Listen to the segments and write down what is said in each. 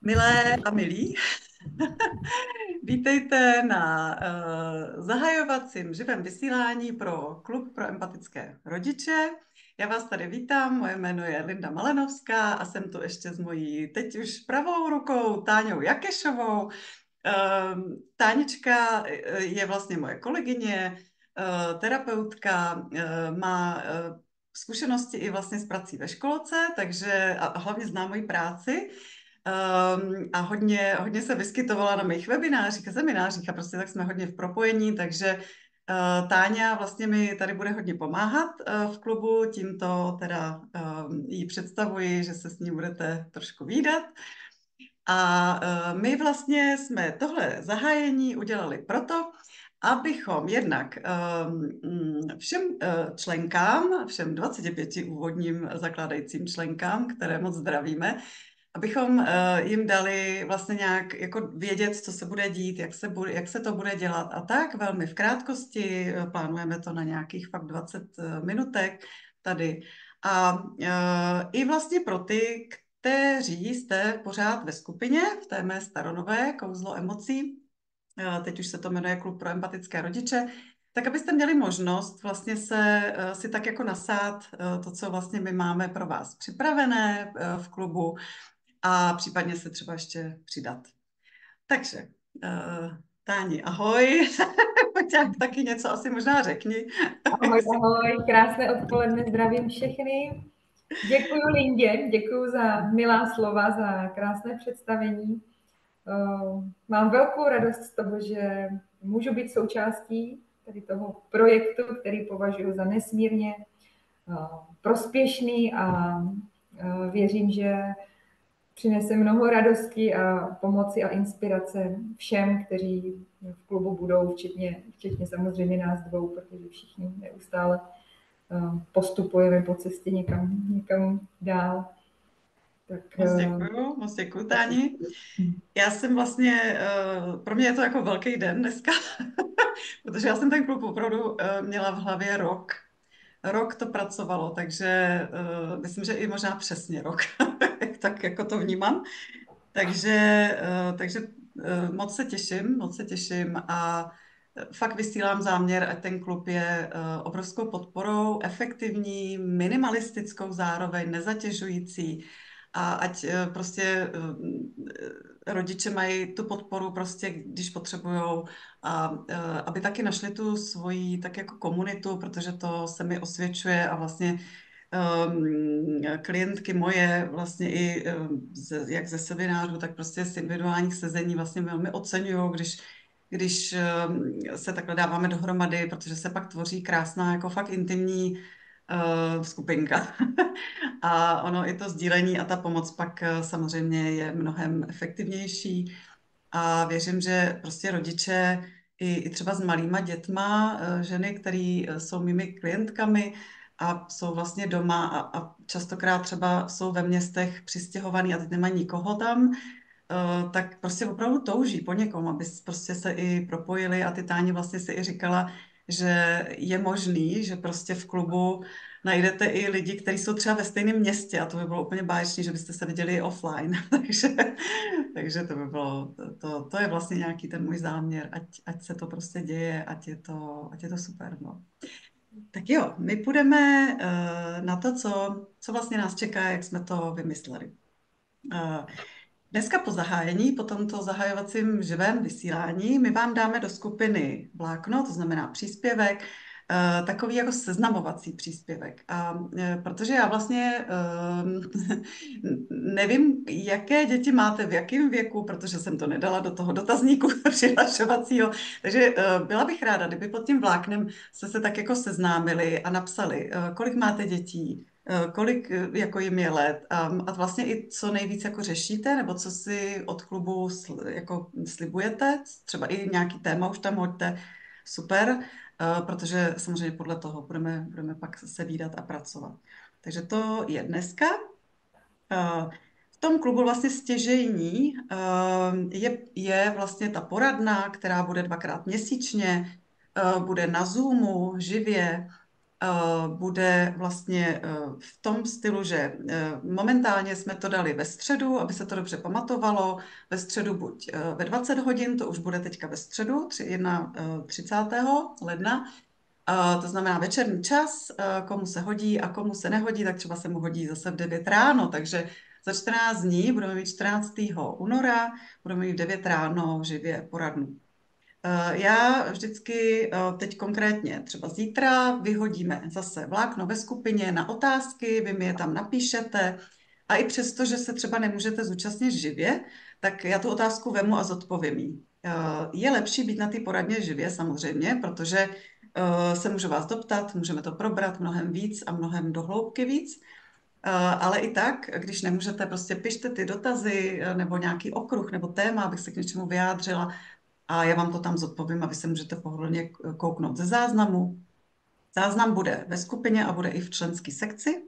Milé a milí, vítejte na zahajovacím živém vysílání pro Klub pro empatické rodiče. Já vás tady vítám, moje jméno je Linda Malenovská a jsem tu ještě s mojí teď už pravou rukou Táňou Jakešovou. Tánička je vlastně moje kolegyně, terapeutka, má zkušenosti i vlastně s prací ve školce, takže a hlavně zná moji práci. A hodně se vyskytovala na mých webinářích a seminářích a prostě tak jsme hodně v propojení, takže Táňa vlastně mi tady bude hodně pomáhat v klubu, tímto teda jí představuji, že se s ní budete trošku vídat. A my vlastně jsme tohle zahájení udělali proto, abychom jednak všem členkám, všem 25 úvodním zakládajícím členkám, které moc zdravíme, abychom jim dali vlastně nějak jako vědět, co se bude dít, jak se to bude dělat a tak, velmi v krátkosti, plánujeme to na nějakých fakt 20 minutek tady. A i vlastně pro ty, kteří jste pořád ve skupině, v té mé staronové Kouzlo emocí, teď už se to jmenuje Klub pro empatické rodiče, tak abyste měli možnost vlastně si tak jako nasát to, co vlastně my máme pro vás připravené v klubu, a případně se třeba ještě přidat. Takže, Táni, ahoj. Tak taky něco asi možná řekni. Ahoj, ahoj, krásné odpoledne, zdravím všechny. Děkuji Lindě, děkuji za milá slova, za krásné představení. Mám velkou radost z toho, že můžu být součástí tady toho projektu, který považuji za nesmírně prospěšný a věřím, že přinese mnoho radosti a pomoci a inspirace všem, kteří v klubu budou, včetně samozřejmě nás dvou, protože všichni neustále postupujeme po cestě někam dál. Tak, moc děkuju, Táni. Já jsem vlastně, pro mě je to jako velký den dneska, protože já jsem ten klub opravdu měla v hlavě rok. Rok to pracovalo, takže myslím, že i možná přesně rok, tak jako to vnímám. Takže moc se těším a fakt vysílám záměr, ať ten klub je obrovskou podporou, efektivní, minimalistickou zároveň, nezatěžující a ať prostě rodiče mají tu podporu prostě, když potřebujou a aby taky našli tu svoji tak jako komunitu, protože to se mi osvědčuje a vlastně klientky moje vlastně i jak ze seminářů, tak prostě z individuálních sezení vlastně velmi oceňují, když se takhle dáváme dohromady, protože se pak tvoří krásná, jako fakt intimní skupinka. A ono i to sdílení a ta pomoc pak samozřejmě je mnohem efektivnější. A věřím, že prostě rodiče i třeba s malýma dětma, ženy, které jsou mými klientkami a jsou vlastně doma a častokrát třeba jsou ve městech přistěhovaný a teď nemají nikoho tam, tak prostě opravdu touží po někom, aby prostě se i propojili a ty Táni vlastně si i říkala, že je možný, že prostě v klubu najdete i lidi, kteří jsou třeba ve stejném městě a to by bylo úplně báječný, že byste se viděli offline. takže to by bylo, to je vlastně nějaký ten můj záměr, ať se to prostě děje, ať je to super. No. Tak jo, my půjdeme na to, co vlastně nás čeká, jak jsme to vymysleli. Dneska po zahájení, po tomto zahajovacím živém vysílání, my vám dáme do skupiny vlákno, to znamená příspěvek, takový jako seznamovací příspěvek. A protože já vlastně nevím, jaké děti máte, v jakém věku, protože jsem to nedala do toho dotazníku přihlašovacího, takže byla bych ráda, kdyby pod tím vláknem se tak jako seznámili a napsali, kolik máte dětí, kolik jako jim je let a vlastně i co nejvíc jako řešíte, nebo co si od klubu jako slibujete, třeba i nějaký téma už tam hoďte, super, protože samozřejmě podle toho budeme pak se vídat a pracovat. Takže to je dneska. V tom klubu vlastně stěžejní je vlastně ta poradna, která bude 2krát měsíčně, bude na Zoomu živě. bude vlastně v tom stylu, že momentálně jsme to dali ve středu, aby se to dobře pamatovalo, ve středu buď ve 20 hodin, to už bude teďka ve středu, 31. ledna, to znamená večerní čas, komu se hodí a komu se nehodí, tak třeba se mu hodí zase v 9 ráno, takže za 14 dní budeme mít 14. února, budeme mít v 9 ráno živě poradnu. Já vždycky teď konkrétně třeba zítra vyhodíme zase vlákno ve skupině na otázky, vy mi je tam napíšete a i přesto, že se třeba nemůžete zúčastnit živě, tak já tu otázku vemu a zodpovím ji. Je lepší být na té poradně živě samozřejmě, protože se můžu vás doptat, můžeme to probrat mnohem víc a mnohem dohloubky víc. Ale i tak, když nemůžete, prostě pište ty dotazy nebo nějaký okruh nebo téma, abych se k něčemu vyjádřila a já vám to tam zodpovím a vy se můžete pohodlně kouknout ze záznamu. Záznam bude ve skupině a bude i v členské sekci.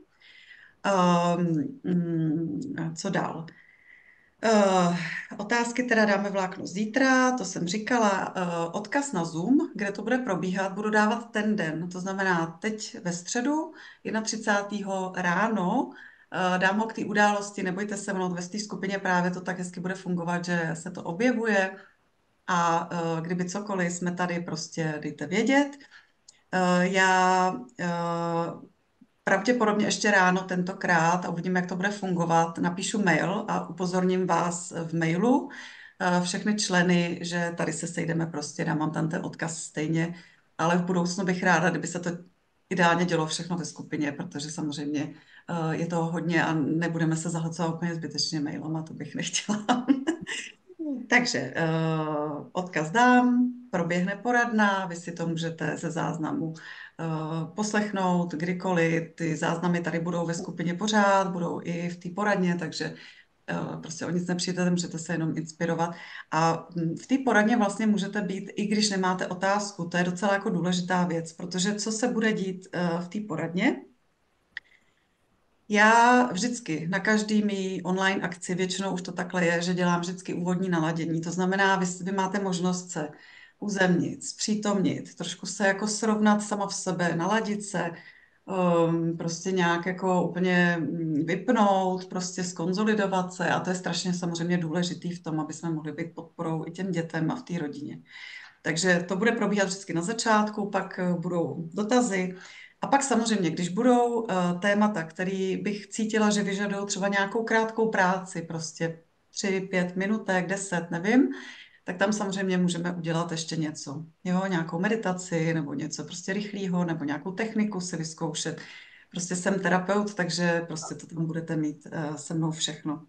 Co dál? Otázky teda dáme vlákno zítra, to jsem říkala. Odkaz na Zoom, kde to bude probíhat, budu dávat ten den. To znamená teď ve středu, 31. ráno, dám ho k té události, nebojte se, ono ve té skupině právě to tak hezky bude fungovat, že se to objevuje a kdyby cokoliv, jsme tady, prostě dejte vědět. Já pravděpodobně ještě ráno tentokrát a uvidím, jak to bude fungovat. Napíšu mail a upozorním vás v mailu všechny členy, že tady se sejdeme prostě, dám vám tam ten odkaz stejně, ale v budoucnu bych ráda, kdyby se to ideálně dělo všechno ve skupině, protože samozřejmě je toho hodně a nebudeme se zahlcovat úplně zbytečně mailama, to bych nechtěla. Takže odkaz dám, proběhne poradna, vy si to můžete ze záznamu poslechnout kdykoliv. Ty záznamy tady budou ve skupině pořád, budou i v té poradně, takže prostě o nic nepřijdete, můžete se jenom inspirovat. A v té poradně vlastně můžete být, i když nemáte otázku, to je docela jako důležitá věc, protože co se bude dít v té poradně? Já vždycky na každý mý online akci, většinou už to takhle je, že dělám vždycky úvodní naladění. To znamená, vy máte možnost se uzemnit, zpřítomnit, trošku se jako srovnat sama v sebe, naladit se, prostě nějak jako úplně vypnout, prostě skonzolidovat se a to je strašně samozřejmě důležitý v tom, aby jsme mohli být podporou i těm dětem a v té rodině. Takže to bude probíhat vždycky na začátku, pak budou dotazy a pak samozřejmě, když budou témata, které bych cítila, že vyžadují třeba nějakou krátkou práci, prostě 3-5 minutek, 10, nevím, tak tam samozřejmě můžeme udělat ještě něco. Jo, nějakou meditaci nebo něco prostě rychlého, nebo nějakou techniku si vyzkoušet. Prostě jsem terapeut, takže prostě to tam budete mít se mnou všechno.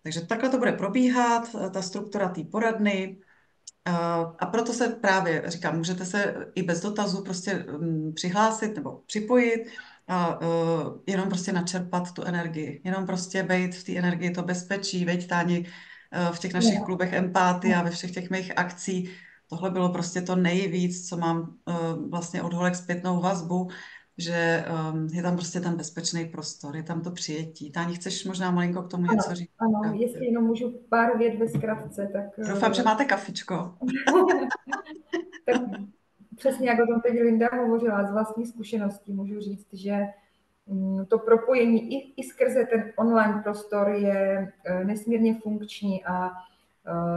Takže takhle to bude probíhat, ta struktura té poradny. A proto se právě říkám, můžete se i bez dotazu prostě přihlásit nebo připojit a jenom prostě načerpat tu energii. Jenom prostě být v té energii, to bezpečí, veď Táni, v těch našich klubech empáty a ve všech těch mých akcí. Tohle bylo prostě to nejvíc, co mám vlastně od holek zpětnou vazbu, že je tam prostě ten bezpečný prostor, je tam to přijetí. Táni, chceš možná malinko k tomu něco říct? Ano, jestli jenom můžu pár vět ve zkratce, tak... Doufám, že máte kafičko. Tak přesně jak o tom teď Linda hovořila, z vlastní zkušeností můžu říct, že to propojení i skrze ten online prostor je nesmírně funkční a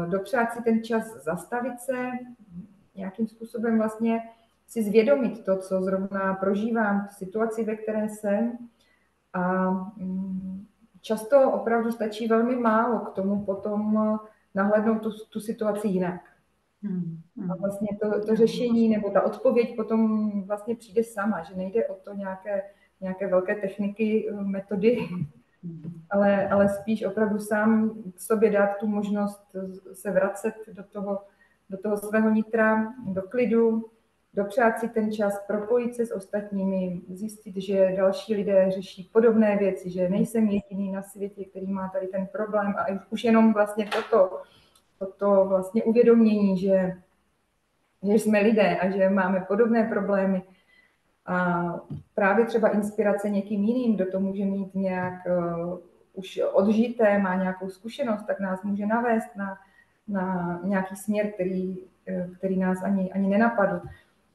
dopřát si ten čas, zastavit se, nějakým způsobem vlastně si zvědomit to, co zrovna prožívám, situaci, ve které jsem. A často opravdu stačí velmi málo k tomu potom nahlédnout tu situaci jinak. A vlastně to řešení nebo ta odpověď potom vlastně přijde sama, že nejde o to nějaké velké techniky, metody, ale spíš opravdu sám sobě dát tu možnost se vracet do toho svého nitra, do klidu, dopřát si ten čas, propojit se s ostatními, zjistit, že další lidé řeší podobné věci, že nejsem jediný na světě, který má tady ten problém a už jenom vlastně toto vlastně uvědomění, že jsme lidé a že máme podobné problémy a právě třeba inspirace někým jiným, kdo to může mít nějak už odžité, má nějakou zkušenost, tak nás může navést na nějaký směr, který nás ani nenapadl.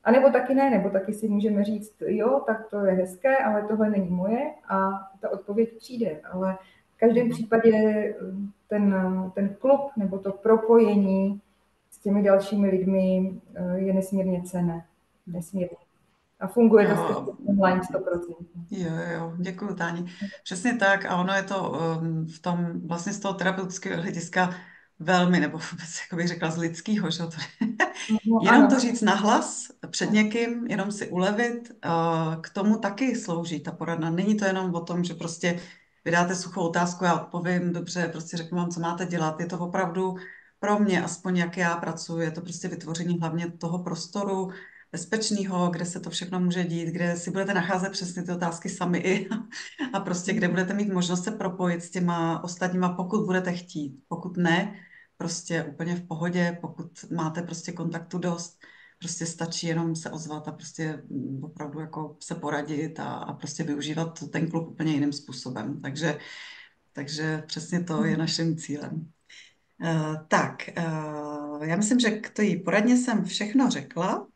A nebo taky ne, nebo taky si můžeme říct, jo, tak to je hezké, ale tohle není moje a ta odpověď přijde. Ale v každém případě ten klub nebo to propojení s těmi dalšími lidmi je nesmírně cenné. Nesmírně. A funguje to skutečně online 100%. Jo, děkuju, Táni. Přesně tak a ono je to v tom vlastně z toho terapeutického hlediska velmi, nebo vůbec, jako bych řekla, z lidského, že to jenom to říct nahlas před někým, jenom si ulevit, k tomu taky slouží ta poradna. Není to jenom o tom, že prostě vydáte suchou otázku, já odpovím, dobře, prostě řeknu vám, co máte dělat. Je to opravdu pro mě, aspoň jak já pracuji, je to prostě vytvoření hlavně toho prostoru bezpečného, kde se to všechno může dít, kde si budete nacházet přesně ty otázky sami i a prostě kde budete mít možnost se propojit s těma ostatníma, pokud budete chtít. Pokud ne, prostě úplně v pohodě, pokud máte prostě kontaktu dost, prostě stačí jenom se ozvat a prostě opravdu jako se poradit a prostě využívat ten klub úplně jiným způsobem. Takže přesně to je naším cílem. Tak, já myslím, že k té poradně jsem všechno řekla.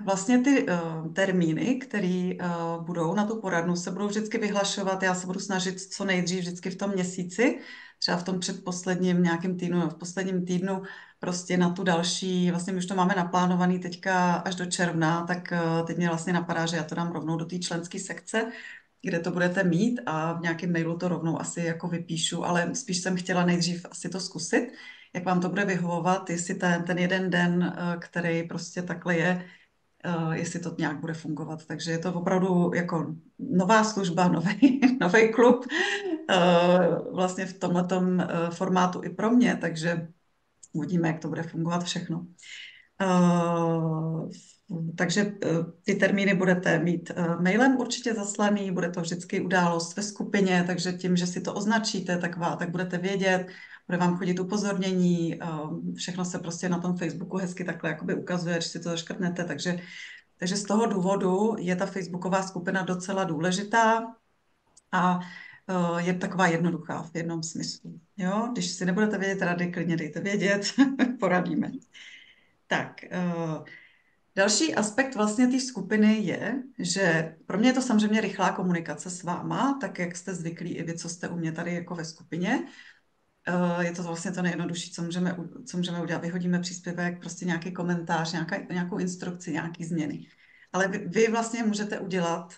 Vlastně ty termíny, které budou na tu poradnu, se budou vždycky vyhlašovat. Já se budu snažit co nejdřív vždycky v tom měsíci, třeba v tom předposledním nějakém týdnu, v posledním týdnu prostě na tu další, vlastně my už to máme naplánovaný teďka až do června, tak teď mě vlastně napadá, že já to dám rovnou do té členské sekce, kde to budete mít a v nějakém mailu to rovnou asi jako vypíšu, ale spíš jsem chtěla nejdřív asi to zkusit, jak vám to bude vyhovovat, jestli ten jeden den, který prostě takhle je, jestli to nějak bude fungovat. Takže je to opravdu jako nová služba, nový klub vlastně v tomhletom formátu i pro mě, takže uvidíme, jak to bude fungovat všechno. Takže ty termíny budete mít mailem určitě zaslaný, bude to vždycky událost ve skupině, takže tím, že si to označíte, tak budete vědět, bude vám chodit upozornění, všechno se prostě na tom Facebooku hezky takhle jakoby ukazuje, když si to zaškrtnete, takže z toho důvodu je ta facebooková skupina docela důležitá a je taková jednoduchá v jednom smyslu. Jo? Když si nebudete vědět rady, klidně dejte vědět, poradíme. Tak, další aspekt vlastně té skupiny je, že pro mě je to samozřejmě rychlá komunikace s váma, tak jak jste zvyklí i vy, co jste u mě tady jako ve skupině. Je to vlastně to nejjednodušší, co můžeme udělat. Vyhodíme příspěvek, prostě nějaký komentář, nějakou instrukci, nějaký změny. Ale vy vlastně můžete udělat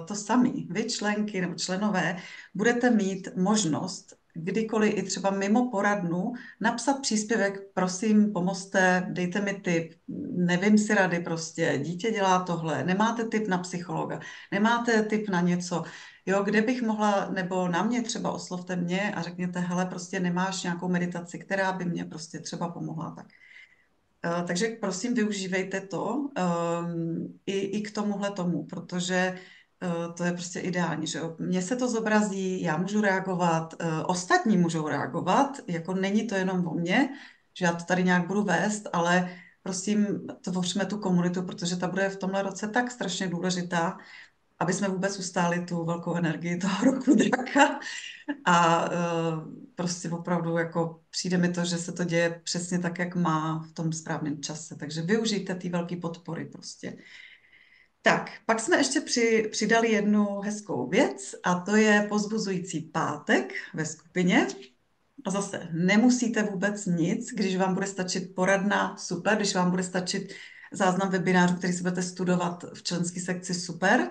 to samý. Vy členky nebo členové budete mít možnost kdykoliv i třeba mimo poradnu napsat příspěvek, prosím, pomozte, dejte mi tip, nevím si rady prostě, dítě dělá tohle, nemáte tip na psychologa, nemáte tip na něco, jo, kde bych mohla, nebo na mě třeba oslovte mě a řekněte, hele, prostě nemáš nějakou meditaci, která by mě prostě třeba pomohla, tak. Takže prosím, využívejte to i k tomuhle tomu, protože to je prostě ideální, že jo. Mně se to zobrazí, já můžu reagovat, ostatní můžou reagovat, jako není to jenom o mně, že já to tady nějak budu vést, ale prosím, tvořme tu komunitu, protože ta bude v tomhle roce tak strašně důležitá, aby jsme vůbec ustáli tu velkou energii toho roku draka. A prostě opravdu jako přijde mi to, že se to děje přesně tak, jak má v tom správném čase. Takže využijte ty velké podpory prostě. Tak, pak jsme ještě přidali jednu hezkou věc a to je pozbuzující pátek ve skupině. A zase nemusíte vůbec nic, když vám bude stačit poradna, super, když vám bude stačit záznam webinářů, který si budete studovat v členské sekci, super.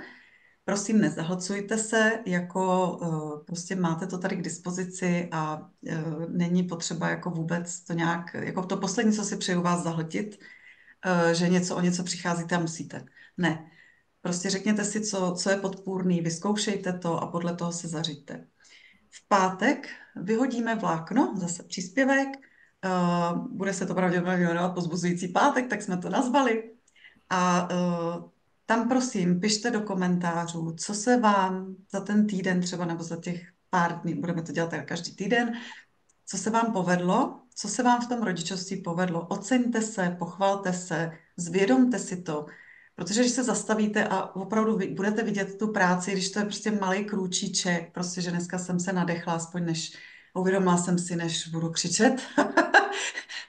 Prosím, nezahlcujte se, jako prostě máte to tady k dispozici a není potřeba jako vůbec to nějak, jako to poslední, co si přeju vás zahltit, že o něco přicházíte a musíte. Ne. Prostě řekněte si, co je podpůrný, vyzkoušejte to a podle toho se zařiďte. V pátek vyhodíme vlákno, zase příspěvek, bude se to pravděpodobně jmenovat pozbuzující pátek, tak jsme to nazvali. A tam prosím, pište do komentářů, co se vám za ten týden třeba nebo za těch pár dní, budeme to dělat každý týden, co se vám povedlo, co se vám v tom rodičovství povedlo. Oceňte se, pochvalte se, zvědomte si to, protože když se zastavíte a opravdu budete vidět tu práci, když to je prostě malý krůčíček, prostě, že dneska jsem se nadechla, aspoň než Uvědomila jsem si, než budu křičet,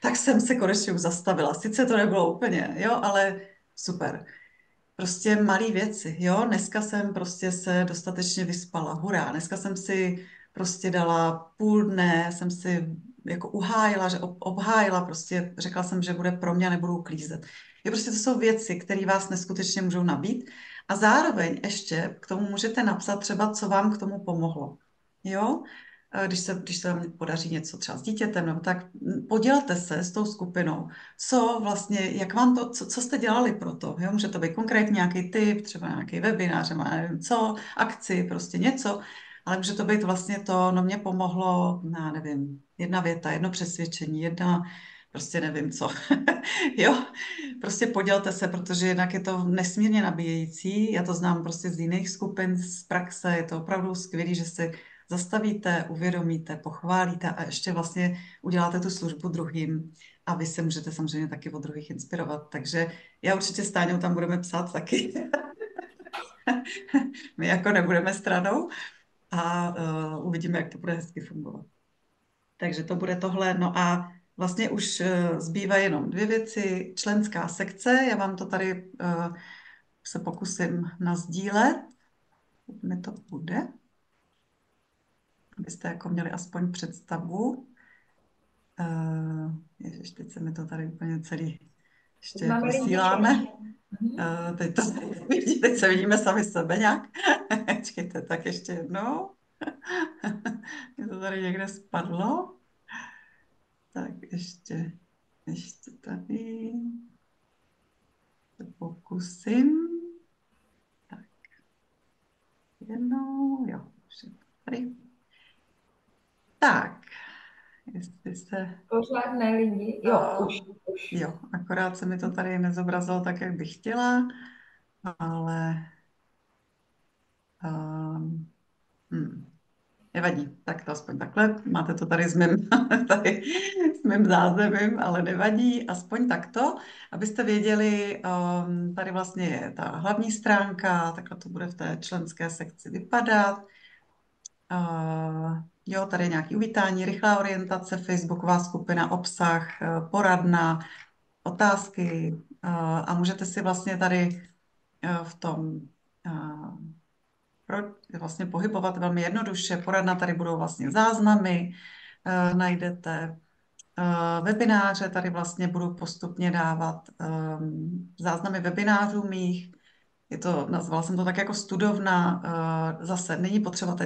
tak jsem se konečně už zastavila. Sice to nebylo úplně, jo, ale super. Prostě malé věci, jo. Dneska jsem prostě se dostatečně vyspala, hurá. Dneska jsem si prostě dala půl dne, jsem si jako uhájila, že obhájila, prostě řekla jsem, že bude pro mě, nebudu uklízet. Jo, prostě to jsou věci, které vás neskutečně můžou nabít. A zároveň ještě k tomu můžete napsat třeba, co vám k tomu pomohlo. Jo, když se vám podaří něco třeba s dítětem, nebo tak podělte se s tou skupinou, co vlastně, jak vám to, co jste dělali pro to, jo? Může to být konkrétně nějaký tip, třeba nějaký webinář, nebo nevím co, akci, prostě něco, ale může to být vlastně to, no mě pomohlo, já nevím, jedna věta, jedno přesvědčení, jedna, prostě nevím co, jo? Prostě podělte se, protože jinak je to nesmírně nabíjející, já to znám prostě z jiných skupin, z praxe, je to opravdu skvělé, že si zastavíte, uvědomíte, pochválíte a ještě vlastně uděláte tu službu druhým a vy se můžete samozřejmě taky od druhých inspirovat. Takže já určitě s Táňou tam budeme psát taky. My jako nebudeme stranou a uvidíme, jak to bude hezky fungovat. Takže to bude tohle. No a vlastně už zbývají jenom dvě věci. Členská sekce, já vám to tady se pokusím nazdílet. Mi to bude, abyste jako měli aspoň představu. Ježiš, teď se mi to tady úplně celý ještě Máme vysíláme. Mhm. Teď se vidíme sami sebe nějak. Počkejte, tak ještě jednou. Mě to tady někde spadlo. Tak ještě tady. Se pokusím. Tak, jednou, jo, už je to tady. Tak, jestli se... Pořád ne lidi. Jo, už. Jo, akorát se mi to tady nezobrazilo tak, jak bych chtěla, ale um, nevadí. Tak to aspoň takhle. Máte to tady tady s mým zázemím, ale nevadí. Aspoň takto, abyste věděli, tady vlastně je ta hlavní stránka, takhle to bude v té členské sekci vypadat. Jo, tady je nějaké uvítání, rychlá orientace, facebooková skupina, obsah, poradna, otázky a můžete si vlastně tady v tom vlastně pohybovat velmi jednoduše. Poradna, tady budou vlastně záznamy, najdete webináře, tady vlastně budu postupně dávat záznamy webinářů mých. Nazvala jsem to tak jako studovna, zase není potřeba,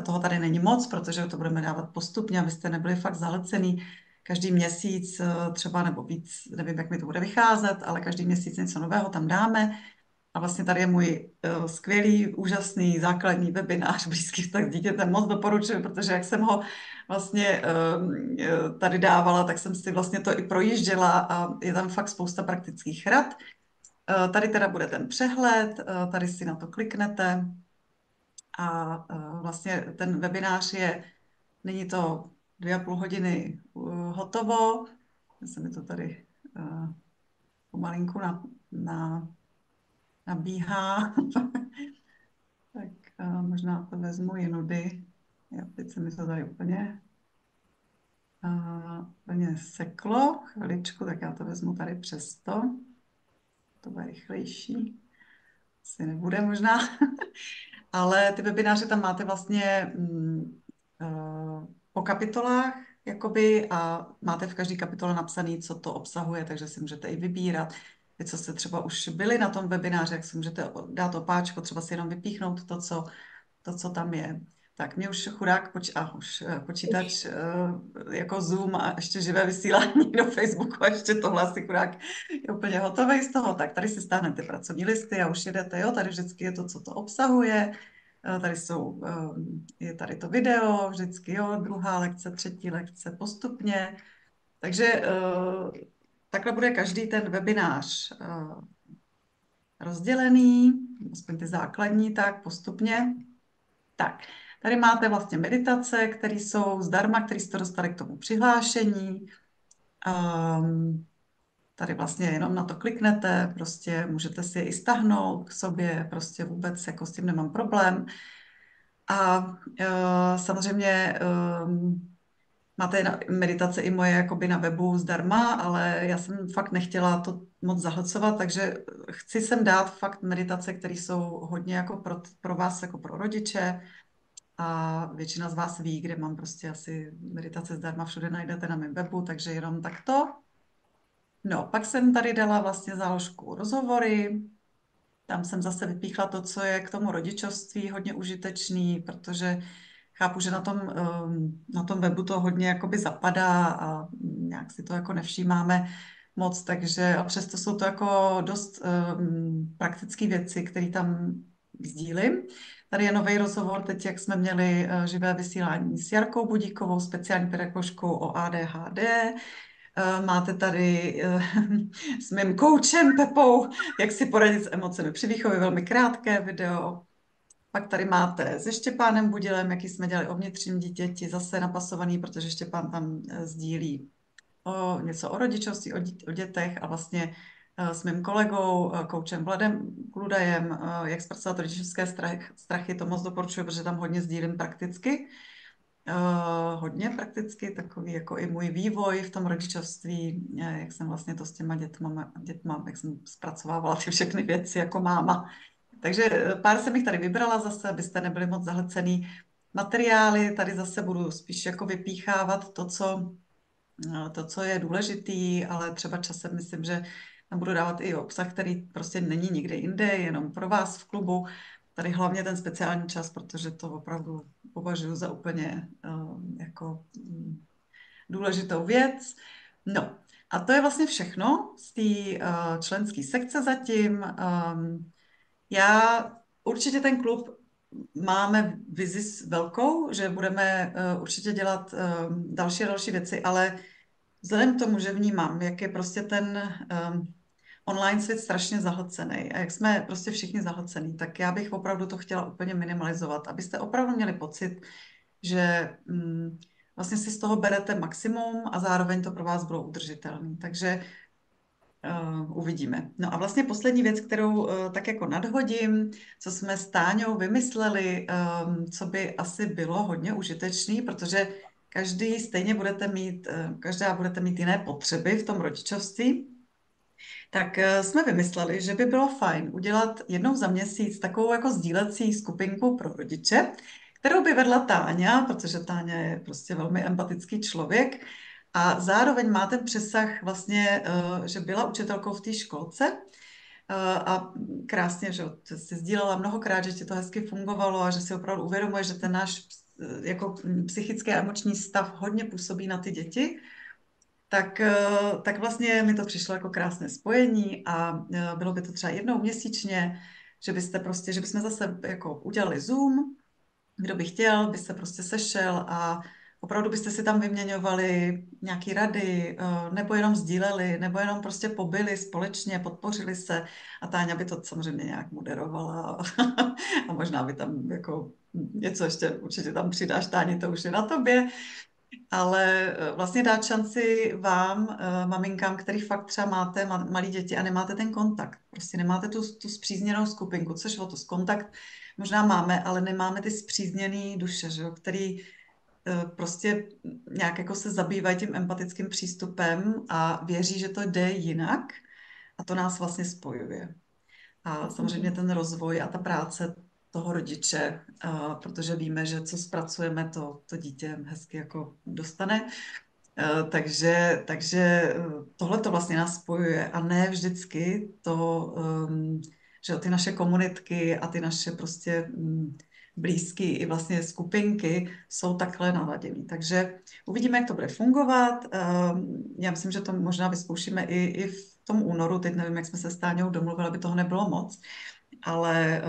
toho tady není moc, protože to budeme dávat postupně, abyste nebyli fakt zalecený každý měsíc třeba nebo víc, nevím, jak mi to bude vycházet, ale každý měsíc něco nového tam dáme. A vlastně tady je můj skvělý, úžasný základní webinář Blízký vztah s dítětem. Moc doporučuji, protože jak jsem ho vlastně tady dávala, tak jsem si vlastně to i projížděla a je tam fakt spousta praktických rad. Tady teda bude ten přehled, tady si na to kliknete a vlastně ten webinář není to 2,5 hodiny hotovo. Já se mi to tady pomalinku nabíhá. Tak možná to vezmu jinudy. Já teď se mi to tady úplně seklo. Chviličku, tak já to vezmu tady přesto. To bude rychlejší. Asi nebude možná. Ale ty webináře tam máte vlastně po kapitolách, jakoby, a máte v každé kapitole napsaný, co to obsahuje, takže si můžete i vybírat. Vy, co jste třeba už byli na tom webináři, jak si můžete dát opáčko, třeba si jenom vypíchnout to, co tam je. Tak mě už chudák počítač jako Zoom a ještě živé vysílání do Facebooku a ještě tohle asi chudák je úplně hotový z toho. Tak tady si stáhnete pracovní listy a už jedete, jo, tady vždycky je to, co to obsahuje. Tady je tady to video, vždycky, jo, druhá lekce, třetí lekce, postupně. Takže takhle bude každý ten webinář rozdělený, aspoň ty základní, tak postupně. Tak, tady máte vlastně meditace, které jsou zdarma, které jste dostali k tomu přihlášení. Tady vlastně jenom na to kliknete, prostě můžete si je i stáhnout k sobě, prostě vůbec jako s tím nemám problém. A samozřejmě máte meditace i moje jakoby na webu zdarma, ale já jsem fakt nechtěla to moc zahlcovat, takže chci sem dát fakt meditace, které jsou hodně jako pro vás, jako pro rodiče, a většina z vás ví, kde mám prostě asi meditace zdarma, všude najdete na mém webu, takže jenom takto. No, pak jsem tady dala vlastně záložku rozhovory, tam jsem zase vypíchla to, co je k tomu rodičovství hodně užitečný, protože chápu, že na tom webu to hodně jakoby zapadá a nějak si to jako nevšímáme moc, takže a přesto jsou to jako dost praktické věci, které tam sdílím. Tady je nový rozhovor, teď jak jsme měli živé vysílání s Jarkou Budíkovou, speciální pedagožkou o ADHD. Máte tady s mým koučem Pepou, jak si poradit s emocemi při výchově, velmi krátké video. Pak tady máte se Štěpánem Budilem, jaký jsme dělali o vnitřním dítěti, zase napasovaný, protože Štěpán tam sdílí něco o rodičovství, o dětech a vlastně s mým kolegou, koučem Vladem Kludajem, jak zpracovat rodičovské strachy, to moc doporučuji, protože tam hodně sdílím prakticky. Hodně prakticky, takový jako i můj vývoj v tom rodičovství, jak jsem vlastně to s těma dětma, jak jsem zpracovávala ty všechny věci jako máma. Takže pár jsem jich tady vybrala zase, abyste nebyli moc zahlcený materiály. Tady zase budu spíš jako vypíchávat to, co je důležitý, ale třeba časem myslím, že tam budu dávat i obsah, který prostě není nikde jinde, jenom pro vás v klubu. Tady hlavně ten speciální čas, protože to opravdu považuji za úplně jako důležitou věc. No, a to je vlastně všechno z té členské sekce zatím. Já určitě ten klub máme vizi velkou, že budeme určitě dělat další a další věci, ale vzhledem k tomu, že vnímám, jak je prostě ten online svět strašně zahlcený a jak jsme prostě všichni zahlcený, tak já bych opravdu to chtěla úplně minimalizovat, abyste opravdu měli pocit, že vlastně si z toho berete maximum a zároveň to pro vás bylo udržitelné. Takže uvidíme. No a vlastně poslední věc, kterou tak jako nadhodím, co jsme s Táňou vymysleli, co by asi bylo hodně užitečný, protože každá budete mít jiné potřeby v tom rodičovství, tak jsme vymysleli, že by bylo fajn udělat jednou za měsíc takovou jako sdílecí skupinku pro rodiče, kterou by vedla Táňa, protože Táňa je prostě velmi empatický člověk a zároveň má ten přesah vlastně, že byla učitelkou v té školce a krásně, že si sdílela mnohokrát, že ti to hezky fungovalo a že si opravdu uvědomuje, že ten náš jako psychický a emoční stav hodně působí na ty děti. Tak vlastně mi to přišlo jako krásné spojení a bylo by to třeba jednou měsíčně, že bychom zase jako udělali Zoom, kdo by chtěl, by se prostě sešel a opravdu byste si tam vyměňovali nějaké rady, nebo jenom sdíleli, nebo jenom prostě pobyli společně, podpořili se a Táňa by to samozřejmě nějak moderovala a možná by tam jako něco ještě určitě tam přidáš, Táni, to už je na tobě. Ale vlastně dát šanci vám, maminkám, který fakt třeba máte malé děti a nemáte ten kontakt. Prostě nemáte tu spřízněnou skupinku, což o to kontakt možná máme, ale nemáme ty spřízněné duše, že jo, který prostě nějak jako se zabývají tím empatickým přístupem a věří, že to jde jinak a to nás vlastně spojuje. A samozřejmě ten rozvoj a ta práce toho rodiče, protože víme, že co zpracujeme, to dítě hezky jako dostane. Takže tohle to vlastně nás spojuje a ne vždycky to, že ty naše komunitky a ty naše prostě blízky i vlastně skupinky jsou takhle naladěný. Takže uvidíme, jak to bude fungovat. Já myslím, že to možná vyzkoušíme i v tom únoru. Teď nevím, jak jsme se s Táňou domluvili, aby toho nebylo moc, ale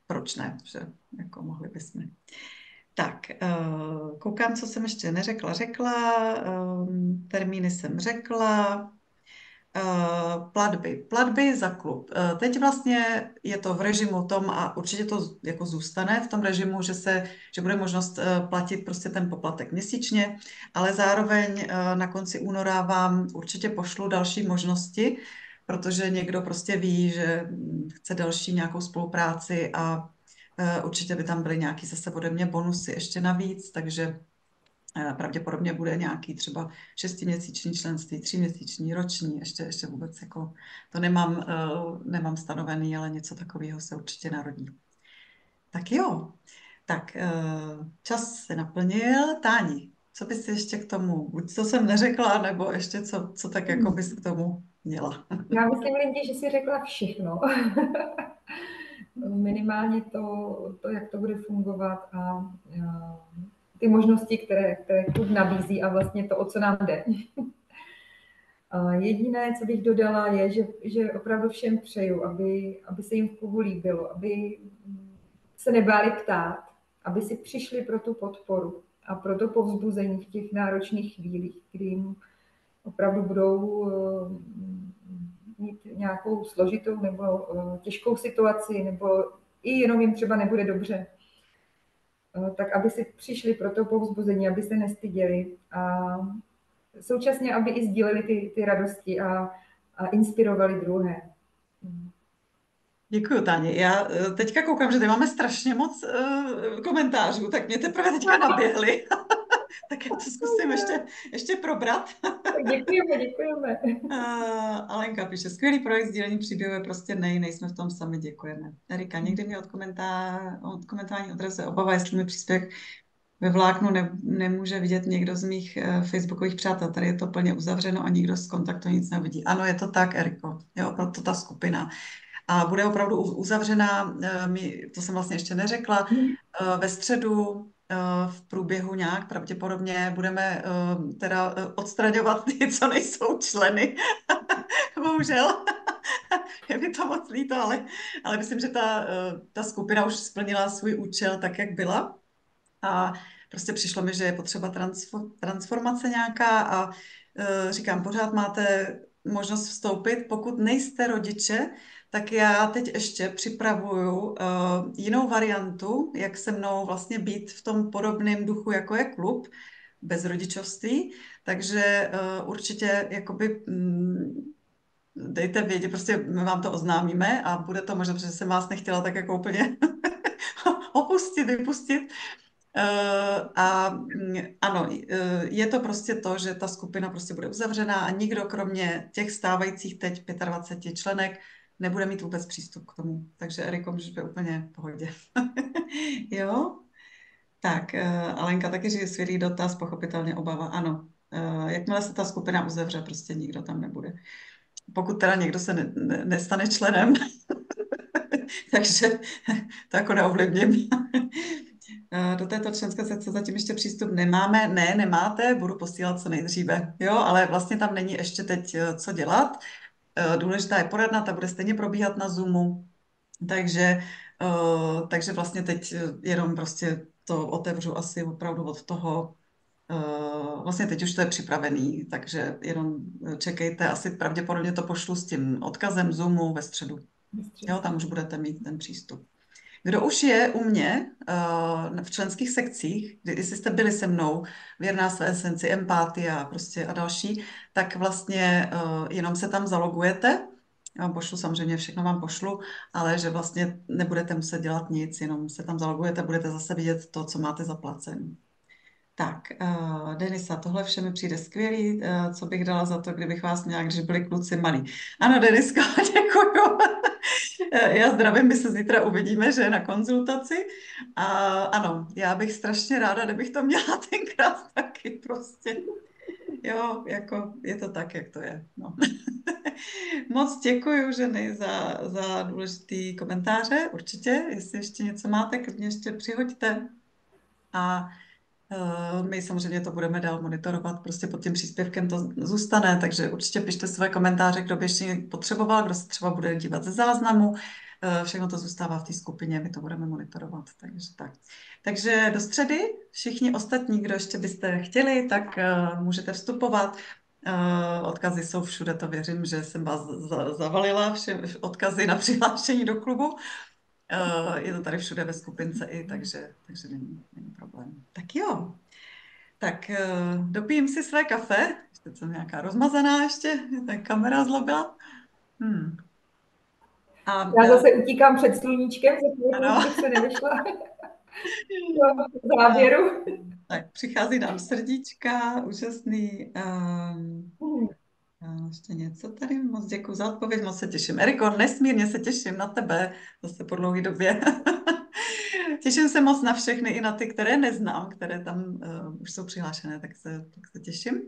proč ne, že jako mohli bychom. Tak, koukám, co jsem ještě neřekla. Termíny jsem řekla. Platby za klub. Teď vlastně je to v režimu tom a určitě to jako zůstane v tom režimu, že bude možnost platit prostě ten poplatek měsíčně, ale zároveň na konci února vám určitě pošlu další možnosti, protože někdo prostě ví, že chce další nějakou spolupráci a určitě by tam byly nějaký zase ode mě bonusy ještě navíc, takže Pravděpodobně bude nějaký třeba 6měsíční členství, 3měsíční, roční, ještě vůbec jako to nemám stanovený, ale něco takového se určitě narodí. Tak jo, tak čas se naplnil. Táni, co bys ještě k tomu, buď co jsem neřekla, nebo ještě co tak jako bys k tomu měla? Já myslím, Lindi, že jsi řekla všechno. Minimálně to, jak to bude fungovat a ty možnosti, které klub nabízí a vlastně to, o co nám jde. Jediné, co bych dodala, je, že opravdu všem přeju, aby se jim v klubu líbilo, aby se nebáli ptát, aby si přišli pro tu podporu a pro to povzbuzení v těch náročných chvílích, kdy jim opravdu budou mít nějakou složitou nebo těžkou situaci, nebo i jenom jim třeba nebude dobře. Tak aby si přišli pro to povzbuzení, aby se nestyděli a současně, aby i sdíleli ty radosti a inspirovali druhé. Děkuju, Táně. Já teďka koukám, že tady máme strašně moc komentářů, tak mě teprve teďka naběhly. Tak já to zkusím ještě probrat. Děkujeme. Alenka píše, skvělý projekt sdílení příběhu je prostě nejsme v tom sami, děkujeme. Erika, někdy mi od komentování odrazuje obava, jestli mi příspěvek ve vláknu nemůže vidět někdo z mých facebookových přátel. Tady je to plně uzavřeno a nikdo z kontaktu nic neuvidí. Ano, je to tak, Eriko. Jo, proto ta skupina. A bude opravdu uzavřená, to jsem vlastně ještě neřekla, ve středu v průběhu nějak pravděpodobně budeme teda odstraňovat ty, co nejsou členy. Bohužel. Je mi to moc líto, ale myslím, že ta skupina už splnila svůj účel tak, jak byla. A prostě přišlo mi, že je potřeba transformace nějaká a říkám, pořád máte možnost vstoupit. Pokud nejste rodiče, tak já teď ještě připravuju jinou variantu, jak se mnou vlastně být v tom podobném duchu, jako je klub, bez rodičovství. Takže určitě jakoby dejte vědět, prostě my vám to oznámíme a bude to možná, protože jsem vás nechtěla tak jako úplně vypustit. Ano, je to prostě to, že ta skupina prostě bude uzavřená a nikdo kromě těch stávajících teď 25 členek nebude mít vůbec přístup k tomu. Takže Eriko, můžeš být úplně v pohodě. Jo? Tak, Alenka taky říje skvělý dotaz, pochopitelně obava. Ano, jakmile se ta skupina uzavře, prostě nikdo tam nebude. Pokud teda někdo se nestane členem, takže to jako neovlivním. Do této členské sekce zatím ještě přístup nemáme. Ne, nemáte, budu posílat co nejdříve. Jo, ale vlastně tam není ještě teď co dělat. Důležitá je poradna, ta bude stejně probíhat na Zoomu. Takže vlastně teď jenom prostě to otevřu asi opravdu od toho. Vlastně teď už to je připravený, takže jenom čekejte. Asi pravděpodobně to pošlu s tím odkazem Zoomu ve středu. Jo, tam už budete mít ten přístup. Kdo už je u mě v členských sekcích, jestli jste byli se mnou, Věrná své esenci, Empatia prostě a další, tak vlastně jenom se tam zalogujete. Já vám pošlu, samozřejmě všechno vám pošlu, ale že vlastně nebudete muset dělat nic, jenom se tam zalogujete, budete zase vidět to, co máte zaplacený. Tak, Denisa, tohle vše mi přijde skvělý, co bych dala za to, kdybych vás měla, když byli kluci malí. Ano, Denisko, děkuju. Já zdravím, my se zítra uvidíme, že je na konzultaci. A ano, já bych strašně ráda, kdybych to měla tenkrát taky prostě. Jo, jako je to tak, jak to je. No. Moc děkuji, ženy, za důležitý komentáře. Určitě, jestli ještě něco máte, klidně ještě přihoďte. A my samozřejmě to budeme dál monitorovat, prostě pod tím příspěvkem to zůstane, takže určitě pište své komentáře, kdo by ještě potřeboval, kdo se třeba bude dívat ze záznamu. Všechno to zůstává v té skupině, my to budeme monitorovat, takže tak. Takže do středy všichni ostatní, kdo ještě byste chtěli, tak můžete vstupovat. Odkazy jsou všude, to věřím, že jsem vás zavalila, odkazy na přihlášení do klubu. Je to tady všude ve skupince i, takže není problém. Tak jo. Tak dopijím si své kafe. Ještě jsem nějaká rozmazaná ještě. Ta kamera zlobila. Já zase utíkám před sluníčkem, za chvíli bych se nevyšla do záběru. Tak, přichází nám srdíčka, úžasný. Ještě něco tady, moc děkuji za odpověď, moc se těším. Eriko, nesmírně se těším na tebe, zase po dlouhé době. Těším se moc na všechny, i na ty, které neznám, které tam už jsou přihlášené, tak se těším.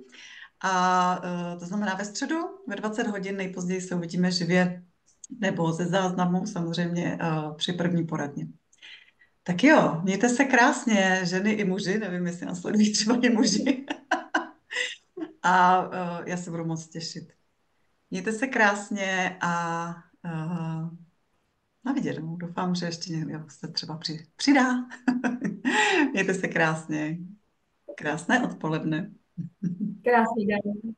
A to znamená ve středu ve 20 hodin nejpozději se uvidíme živě nebo ze záznamu samozřejmě při první poradně. Tak jo, mějte se krásně, ženy i muži, nevím, jestli nás sledují třeba i muži. A já se budu moc těšit. Mějte se krásně a na viděnou. Doufám, že ještě někdo se třeba přidá. Mějte se krásně. Krásné odpoledne. Krásný den.